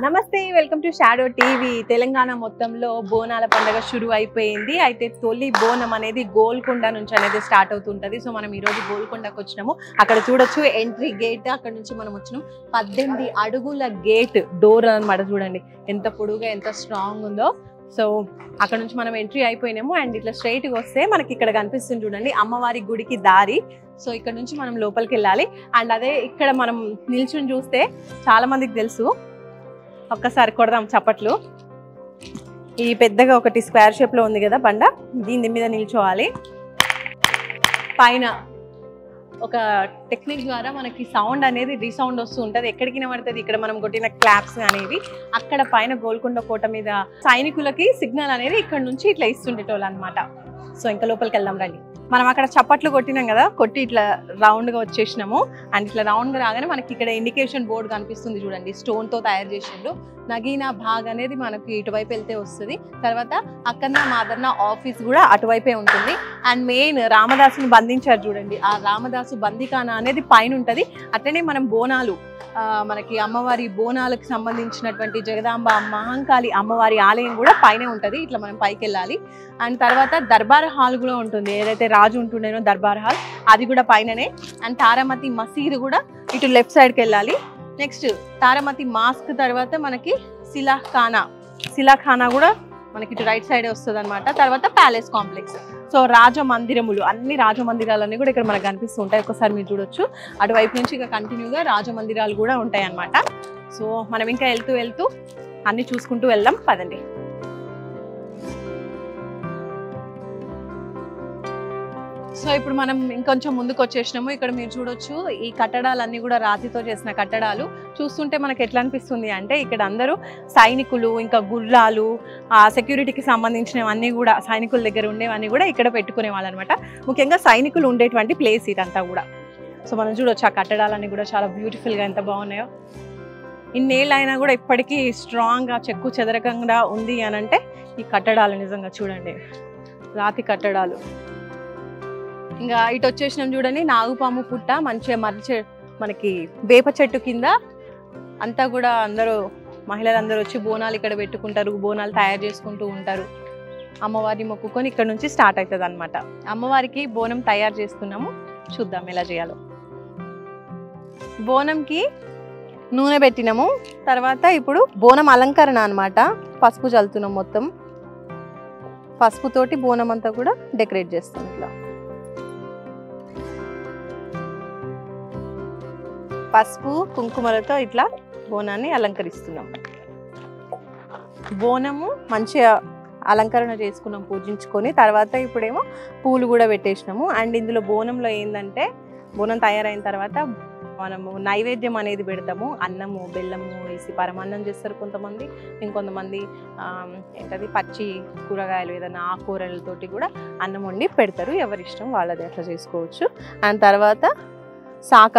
నమస్తే welcome to shadow TV. Telangana మొత్తంలో బోనాల పండుగ షురు అయిపోయింది. అయితే తొలి బోనం అనేది గోల్కొండ నుంచి అనేది స్టార్ట్ అవుతుంటది. సో మనం ఈ రోజు గోల్కొండకు వచ్చినాము. అక్కడ చూడొచ్చు ఎంట్రీ గేట్, అక్కడ నుంచి మనం వచ్చినాం. 18 అడుగుల గేట్ డోర్ అన్నమాట. చూడండి ఎంత పొడుగా ఎంత స్ట్రాంగ్ ఉందో. సో అక్కడ నుంచి మనం ఎంట్రీ అయిపోయినాము. అండ్ ఇట్లా స్ట్రైట్ గా వస్తే మనకి ఇక్కడ కనిపిస్తుంది చూడండి అమ్మవారి గుడికి దారి. సో ఇక్కడ నుంచి మనం లోపలికి వెళ్ళాలి. అండ్ అదే ఇక్కడ మనం నిల్చుని చూస్తే చాలా మందికి తెలుసు, ఒక్కసారి కొడదాం చప్పట్లు. ఈ పెద్దగా ఒకటి స్క్వేర్ షేప్ లో ఉంది కదా బండ, దీని మీద నిల్చోవాలి. పైన ఒక టెక్నిక్ ద్వారా మనకి సౌండ్ అనేది రీసౌండ్ వస్తూ ఉంటుంది. ఎక్కడికి వినబడుతుంది, ఇక్కడ మనం కొట్టిన క్లాప్స్ అనేవి అక్కడ పైన గోల్కొండ కోట మీద సైనికులకి సిగ్నల్ అనేది ఇక్కడ నుంచి ఇట్లా ఇస్తుండేటోళ్ళు అనమాట. సో ఇంకా లోపలికి వెళ్దాం రండి. మనం అక్కడ చప్పట్లు కొట్టినాం కదా, కొట్టి ఇట్లా రౌండ్ గా వచ్చేసినాము. అండ్ ఇట్లా రౌండ్ గా రాగానే మనకి ఇక్కడ ఇండికేషన్ బోర్డు కనిపిస్తుంది చూడండి, స్టోన్ తో తయారు చేసిండు. నగీనా భాగ్ అనేది మనకి ఇటువైపు వెళ్తే వస్తుంది. తర్వాత అక్కన్న మాదన్న ఆఫీస్ కూడా అటువైపే ఉంటుంది. అండ్ మెయిన్ రామదాసుని బంధించారు చూడండి, ఆ రామదాసు బందికాన అనేది పైన ఉంటుంది. అట్లనే మనం బోనాలు మనకి అమ్మవారి బోనాలకు సంబంధించినటువంటి జగదాంబ మహంకాళి అమ్మవారి ఆలయం కూడా పైనే ఉంటుంది. ఇట్లా మనం పైకి వెళ్ళాలి. అండ్ తర్వాత దర్బార్ హాల్ కూడా ఉంటుంది, ఏదైతే రాజు ఉంటుండేనో దర్బార్ హాల్ అది కూడా పైననే. అండ్ తారామతి మసీదు కూడా ఇటు లెఫ్ట్ సైడ్కి వెళ్ళాలి. నెక్స్ట్ తారామతి మాస్క్ తర్వాత మనకి శిలాఖానా కూడా మనకి ఇటు రైట్ సైడే వస్తుంది అనమాట. తర్వాత ప్యాలెస్ కాంప్లెక్స్. సో రాజమందిరములు, అన్ని రాజమందిరాలన్నీ కూడా ఇక్కడ మనకు కనిపిస్తూ ఉంటాయి. ఒకసారి మీరు చూడొచ్చు. అటువైపు నుంచి ఇక కంటిన్యూగా రాజమందిరాలు కూడా ఉంటాయి అన్నమాట. సో మనం ఇంకా వెళ్తూ అన్ని చూసుకుంటూ వెళ్దాం పదండి. సో ఇప్పుడు మనం ఇంకొంచెం ముందుకు వచ్చేసినాము. ఇక్కడ మీరు చూడొచ్చు ఈ కట్టడాలన్నీ కూడా రాతితో చేసిన కట్టడాలు. చూస్తుంటే మనకి ఎట్లా అనిపిస్తుంది అంటే ఇక్కడ అందరూ సైనికులు, ఇంకా గుర్రాలు, ఆ సెక్యూరిటీకి సంబంధించినవన్నీ కూడా సైనికుల దగ్గర ఉండేవన్నీ కూడా ఇక్కడ పెట్టుకునే వాళ్ళు అనమాట. ముఖ్యంగా సైనికులు ఉండేటువంటి ప్లేస్ ఇదంతా కూడా. సో మనం చూడొచ్చు ఆ కట్టడాలన్నీ కూడా చాలా బ్యూటిఫుల్గా ఎంత బాగున్నాయో. ఇన్నేళ్ళు అయినా కూడా ఇప్పటికీ స్ట్రాంగ్గా చెక్కు చెదరకంగా ఉంది అని అంటే ఈ కట్టడాలు నిజంగా చూడండి, రాతి కట్టడాలు. ఇంకా ఇటు వచ్చేసినాం చూడండి, నాగుపాము పుట్ట మంచిగా మనకి వేప చెట్టు కింద అంతా కూడా అందరూ మహిళలందరూ వచ్చి బోనాలు ఇక్కడ పెట్టుకుంటారు, బోనాలు తయారు చేసుకుంటూ ఉంటారు. అమ్మవారిని మొక్కుకొని ఇక్కడ నుంచి స్టార్ట్ అవుతుంది అనమాట. అమ్మవారికి బోనం తయారు చేస్తున్నాము, చూద్దాం ఎలా చేయాలో. బోనంకి నూనె పెట్టినాము. తర్వాత ఇప్పుడు బోనం అలంకరణ అనమాట. పసుపు చల్లుతున్నాం, మొత్తం పసుపుతోటి బోనం అంతా కూడా డెకరేట్ చేస్తాం. ఇట్లా పసుపు కుంకుమలతో ఇట్లా బోనాన్ని అలంకరిస్తున్నాం. బోనము మంచిగా అలంకరణ చేసుకున్నాం, పూజించుకొని. తర్వాత ఇప్పుడేమో పూలు కూడా పెట్టేసినాము. అండ్ ఇందులో బోనంలో ఏంటంటే, బోనం తయారైన తర్వాత మనము నైవేద్యం అనేది పెడతాము. అన్నము బెల్లము వేసి పరమాన్నం చేస్తారు కొంతమంది, ఇంకొంతమంది ఏంటది పచ్చి కూరగాయలు ఏదైనా ఆకుకూరలతోటి కూడా అన్నం వండి పెడతారు. ఎవరిష్టం వాళ్ళది అట్లా చేసుకోవచ్చు. అండ్ తర్వాత శాఖ,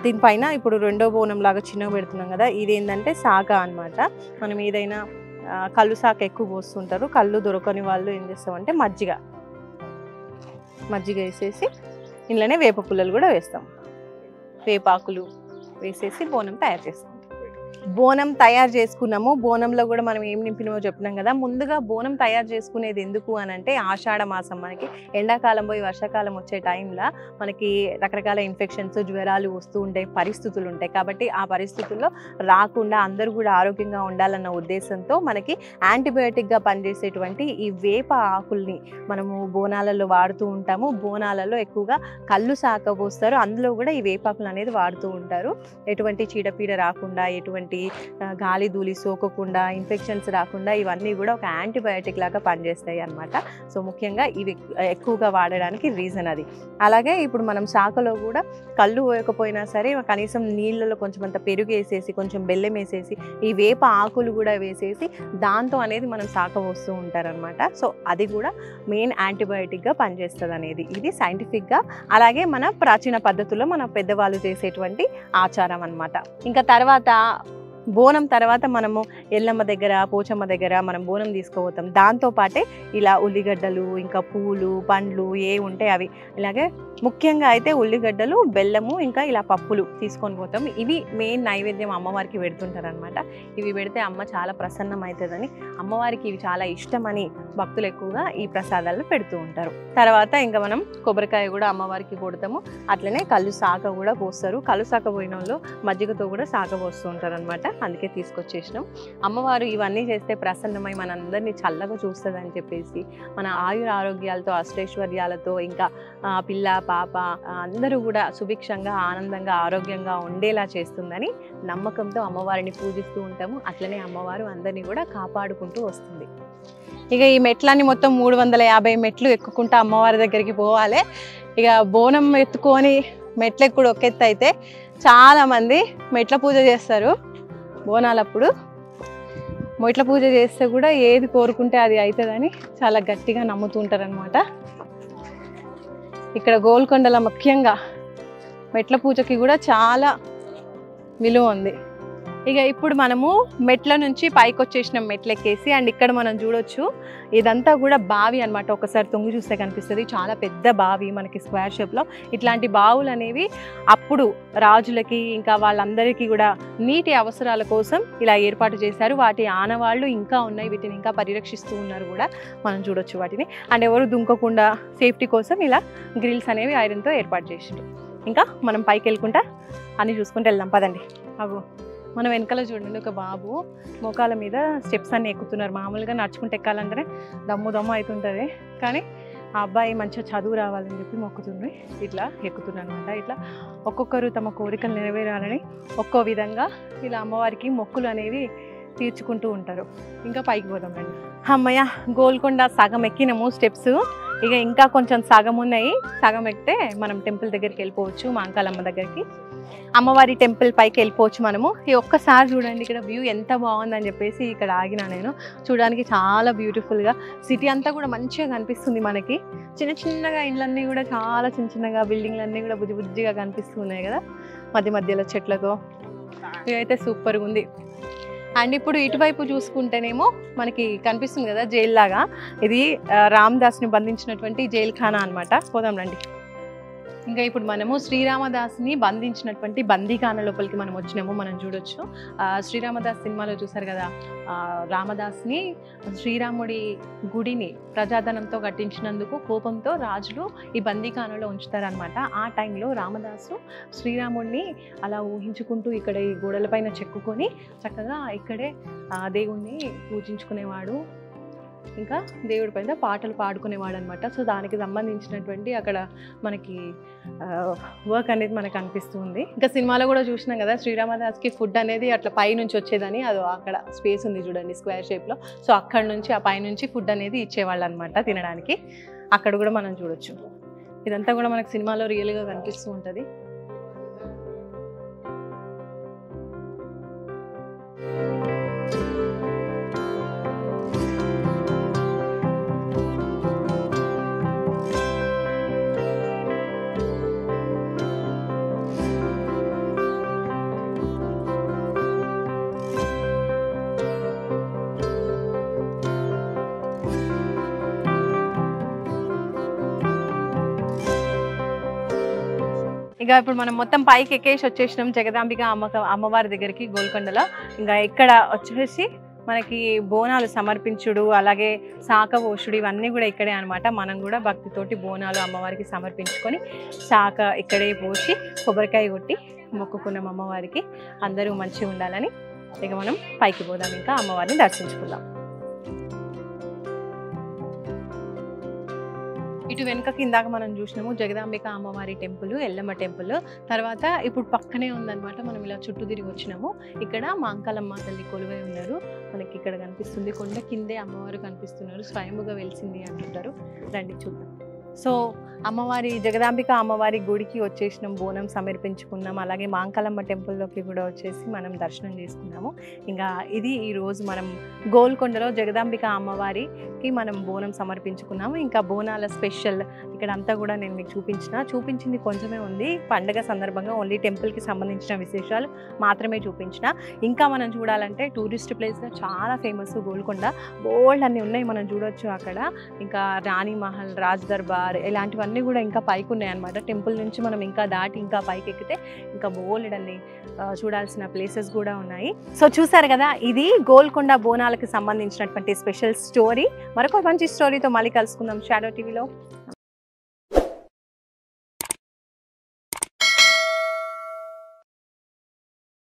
దీనిపైన ఇప్పుడు రెండో బోనం లాగా చిన్నగా పెడుతున్నాం కదా, ఇది ఏంటంటే శాఖ అనమాట. మనం ఏదైనా కళ్ళు శాఖ ఎక్కువ పోస్తుంటారు. కళ్ళు దొరకని వాళ్ళు ఏం చేస్తామంటే మజ్జిగ వేసేసి ఇంట్లోనే వేప పుల్లలు కూడా వేస్తాం. వేపాకులు వేసేసి బోనం తయారు చేస్తాం. బోనం తయారు చేసుకున్నాము. బోనంలో కూడా మనం ఏం నింపినామో చెప్పినాం కదా. ముందుగా బోనం తయారు చేసుకునేది ఎందుకు అని అంటే, ఆషాఢ మాసం మనకి ఎండాకాలం పోయి వర్షాకాలం వచ్చే టైంలో మనకి రకరకాల ఇన్ఫెక్షన్స్, జ్వరాలు వస్తూ ఉంటాయి, పరిస్థితులు ఉంటాయి. కాబట్టి ఆ పరిస్థితుల్లో రాకుండా అందరూ కూడా ఆరోగ్యంగా ఉండాలన్న ఉద్దేశంతో మనకి యాంటీబయాటిక్గా పనిచేసేటువంటి ఈ వేప ఆకుల్ని మనము బోనాలలో వాడుతూ ఉంటాము. బోనాలలో ఎక్కువగా కళ్ళు శాఖ పోస్తారు, అందులో కూడా ఈ వేపాకులు అనేది వాడుతూ ఉంటారు. ఎటువంటి చీడపీడ రాకుండా, ఎటువంటి గాలి ధూళి సోకకుండా, ఇన్ఫెక్షన్స్ రాకుండా ఇవన్నీ కూడా ఒక యాంటీబయాటిక్ లాగా పనిచేస్తాయి అన్నమాట. సో ముఖ్యంగా ఇవి ఎక్కువగా వాడడానికి రీజన్ అది. అలాగే ఇప్పుడు మనం శాఖలో కూడా కళ్ళు పోయకపోయినా సరే కనీసం నీళ్ళలో కొంచెం అంత పెరుగు వేసేసి, కొంచెం బెల్లం వేసేసి, ఈ వేప ఆకులు కూడా వేసేసి దాంతో అనేది మనం శాఖ పోస్తూ ఉంటారనమాట. సో అది కూడా మెయిన్ యాంటీబయాటిక్గా పనిచేస్తుంది అనేది ఇది సైంటిఫిక్గా. అలాగే మన ప్రాచీన పద్ధతుల్లో మన పెద్దవాళ్ళు చేసేటువంటి ఆచారం అనమాట. ఇంకా తర్వాత బోనం తర్వాత మనము ఎల్లమ్మ దగ్గర పోచమ్మ దగ్గర మనం బోనం తీసుకుపోతాం. దాంతోపాటే ఇలా ఉల్లిగడ్డలు ఇంకా పూలు పండ్లు ఏ ఉంటే అవి, ఇలాగే ముఖ్యంగా అయితే ఉల్లిగడ్డలు బెల్లము ఇంకా ఇలా పప్పులు తీసుకొని పోతాం. ఇవి మెయిన్ నైవేద్యం అమ్మవారికి పెడుతుంటారు అనమాట. ఇవి పెడితే అమ్మ చాలా ప్రసన్నం అవుతుందని, అమ్మవారికి ఇవి చాలా ఇష్టమని భక్తులు ఎక్కువగా ఈ ప్రసాదాలు పెడుతూ ఉంటారు. తర్వాత ఇంకా మనం కొబ్బరికాయ కూడా అమ్మవారికి కొడతాము. అట్లనే కళ్ళు శాఖ కూడా పోస్తారు. కళ్ళు శాఖ పోయిన వాళ్ళు మజ్జిగతో కూడా శాఖ పోస్తూ ఉంటారు అనమాట. అందుకే తీసుకొచ్చేసినాం. అమ్మవారు ఇవన్నీ చేస్తే ప్రసన్నమై మనందరినీ చల్లగా చూస్తుంది అని చెప్పేసి, మన ఆయుర ఆరోగ్యాలతో అష్టైశ్వర్యాలతో ఇంకా పిల్ల పాప అందరూ కూడా సుభిక్షంగా ఆనందంగా ఆరోగ్యంగా ఉండేలా చేస్తుందని నమ్మకంతో అమ్మవారిని పూజిస్తూ ఉంటాము. అట్లనే అమ్మవారు అందరినీ కూడా కాపాడుకుంటూ వస్తుంది. ఇక ఈ మెట్లన్నీ మొత్తం 350 మెట్లు ఎక్కుకుంటూ అమ్మవారి దగ్గరికి పోవాలి. ఇక బోనం ఎత్తుకొని మెట్లు ఎక్కుడు ఒక ఎత్తు అయితే చాలామంది మెట్ల పూజ చేస్తారు. బోనాలప్పుడు మెట్ల పూజ చేస్తే కూడా ఏది కోరుకుంటే అది అవుతుందని చాలా గట్టిగా నమ్ముతుంటారు అనమాట. ఇక్కడ గోల్కొండలో ముఖ్యంగా మెట్ల పూజకి కూడా చాలా విలువ ఉంది. ఇక ఇప్పుడు మనము మెట్ల నుంచి పైకి వచ్చేసినాం మెట్లు ఎక్కేసి. అండ్ ఇక్కడ మనం చూడొచ్చు ఇదంతా కూడా బావి అనమాట. ఒకసారి తొంగి చూస్తే కనిపిస్తుంది, చాలా పెద్ద బావి మనకి స్క్వేర్ షేప్లో. ఇట్లాంటి బావులు అనేవి అప్పుడు రాజులకి ఇంకా వాళ్ళందరికీ కూడా నీటి అవసరాల కోసం ఇలా ఏర్పాటు చేశారు. వాటి ఆనవాళ్ళు ఇంకా ఉన్నాయి, వీటిని ఇంకా పరిరక్షిస్తూ ఉన్నారు కూడా మనం చూడొచ్చు వాటిని. అండ్ ఎవరు దుంకకుండా సేఫ్టీ కోసం ఇలా గ్రిల్స్ అనేవి ఐరన్తో ఏర్పాటు చేసారు. ఇంకా మనం పైకి వెళ్ళుకుంటా అన్నీ చూసుకుంటూ వెళ్దాం పదండి. అవు మనం వెనకాల చూడండి ఒక బాబు మోకాల మీద స్టెప్స్ అన్నీ ఎక్కుతున్నారు. మామూలుగా నడుచుకుంటూ ఎక్కాలంటేనే దమ్ము అవుతుంటుంది, కానీ ఆ అబ్బాయి మంచిగా చదువు రావాలని చెప్పి మొక్కుతుంది, ఇట్లా ఎక్కుతున్నారు అనమాట. ఇట్లా ఒక్కొక్కరు తమ కోరికలు నెరవేరాలని ఒక్కో విధంగా ఇలా అమ్మవారికి మొక్కులు అనేవి తీర్చుకుంటూ ఉంటారు. ఇంకా పైకి పోదాం రండి. అమ్మయ్య గోల్కొండ సగం ఎక్కినాము స్టెప్స్. ఇక ఇంకా కొంచెం సగం ఉన్నాయి. సగం ఎక్కితే మనం టెంపుల్ దగ్గరికి వెళ్ళిపోవచ్చు, మాంకాలమ్మ దగ్గరికి. అమ్మవారి టెంపుల్ పైకి వెళ్ళిపోవచ్చు మనము. ఈ ఒక్కసారి చూడండి ఇక్కడ వ్యూ ఎంత బాగుందని చెప్పేసి ఇక్కడ ఆగినా నేను. చూడడానికి చాలా బ్యూటిఫుల్గా సిటీ అంతా కూడా మంచిగా కనిపిస్తుంది మనకి. చిన్న చిన్నగా ఇళ్ళన్నీ కూడా చాలా చిన్న చిన్నగా బిల్డింగ్లన్నీ కూడా బుజ్జి బుజ్జిగా కనిపిస్తున్నాయి కదా మధ్య మధ్యలో చెట్లతో. ఇదైతే సూపర్గా ఉంది. అండ్ ఇప్పుడు ఇటువైపు చూసుకుంటేనేమో మనకి కనిపిస్తుంది కదా జైలు లాగా. ఇది రామదాస్ని బంధించినటువంటి జైలు ఖానా అనమాట. పోదాం రండి. ఇంకా ఇప్పుడు మనము శ్రీరామదాస్ని బంధించినటువంటి బందీఖాన లోపలికి మనం వచ్చినాము. మనం చూడొచ్చు శ్రీరామదాస్ సినిమాలో చూసారు కదా, రామదాస్ని శ్రీరాముడి గుడిని ప్రజాధనంతో కట్టించినందుకు కోపంతో రాజులు ఈ బందీఖానలో ఉంచుతారనమాట. ఆ టైంలో రామదాసు శ్రీరాముడిని అలా ఊహించుకుంటూ ఇక్కడ ఈ గోడలపైన చెక్కుకొని చక్కగా ఇక్కడే దేవుణ్ణి పూజించుకునేవాడు, ఇంకా దేవుడి పైన పాటలు పాడుకునేవాడు అనమాట. సో దానికి సంబంధించినటువంటి అక్కడ మనకి వర్క్ అనేది మనకు అనిపిస్తుంది. ఇంకా సినిమాలో కూడా చూసినాం కదా శ్రీరామదాస్కి ఫుడ్ అనేది అట్లా పై నుంచి వచ్చేదని, అది అక్కడ స్పేస్ ఉంది చూడండి స్క్వేర్ షేప్లో. సో అక్కడ నుంచి ఆ పై నుంచి ఫుడ్ అనేది ఇచ్చేవాళ్ళు అనమాట తినడానికి. అక్కడ కూడా మనం చూడొచ్చు. ఇదంతా కూడా మనకు సినిమాలో రియల్గా కనిపిస్తూ ఉంటుంది. ఇక ఇప్పుడు మనం మొత్తం పైకి ఎక్కేసి వచ్చేసినాం జగదాంబిక అమ్మవారి దగ్గరికి గోల్కొండలో. ఇంకా ఇక్కడ వచ్చేసి మనకి బోనాలు సమర్పించుడు అలాగే శాఖ పోషుడు ఇవన్నీ కూడా ఇక్కడే అనమాట. మనం కూడా భక్తితోటి బోనాలు అమ్మవారికి సమర్పించుకొని శాఖ ఇక్కడే పోసి కొబ్బరికాయ కొట్టి మొక్కుకున్నాం అమ్మవారికి అందరూ మంచిగా ఉండాలని. ఇక మనం పైకి పోదాం, ఇంకా అమ్మవారిని దర్శించుకుందాం. ఇటు వెనుకకి ఇందాక మనం చూసినాము జగదాంబిక అమ్మవారి టెంపుల్, ఎల్లమ్మ టెంపుల్. తర్వాత ఇప్పుడు పక్కనే ఉందన్నమాట. మనం ఇలా చుట్టూ తిరిగి వచ్చినాము. ఇక్కడ మాంకాలమ్మ తల్లి కొలువై ఉన్నారు మనకి ఇక్కడ కనిపిస్తుంది. కొండ కిందే అమ్మవారు కనిపిస్తున్నారు, స్వయంభుగా వెలిసింది అంటుంటారు. రండి చూద్దాం. సో అమ్మవారి జగదాంబిక అమ్మవారి గుడికి వచ్చేసినాం, బోనం సమర్పించుకున్నాం. అలాగే మాంకాలమ్మ టెంపుల్లోకి కూడా వచ్చేసి మనం దర్శనం చేసుకున్నాము. ఇంకా ఇది ఈరోజు మనం గోల్కొండలో జగదాంబిక అమ్మవారికి మనం బోనం సమర్పించుకున్నాము. ఇంకా బోనాల స్పెషల్ ఇక్కడంతా కూడా నేను మీకు చూపించింది కొంచెమే ఉంది. పండగ సందర్భంగా ఓన్లీ టెంపుల్కి సంబంధించిన విశేషాలు మాత్రమే చూపించిన. ఇంకా మనం చూడాలంటే టూరిస్ట్ ప్లేస్గా చాలా ఫేమస్ గోల్కొండ, బోల్డ్ అన్నీ ఉన్నాయి మనం చూడొచ్చు అక్కడ. ఇంకా రాణి మహల్, రాజ్ దర్బార్ ఇలాంటివన్నీ కూడా ఇంకా పైకి ఉన్నాయి అన్నమాట. టెంపుల్ నుంచి మనం ఇంకా దాటి ఇంకా పైకి ఎక్కితే ఇంకా బోల్డ్ అన్ని చూడాల్సిన ప్లేసెస్ కూడా ఉన్నాయి. సో చూసారు కదా, ఇది గోల్కొండ బోనాలకు సంబంధించినటువంటి స్పెషల్ స్టోరీ. మరొక మంచి స్టోరీతో మళ్ళీ కలుసుకుందాం షాడో టీవీలో.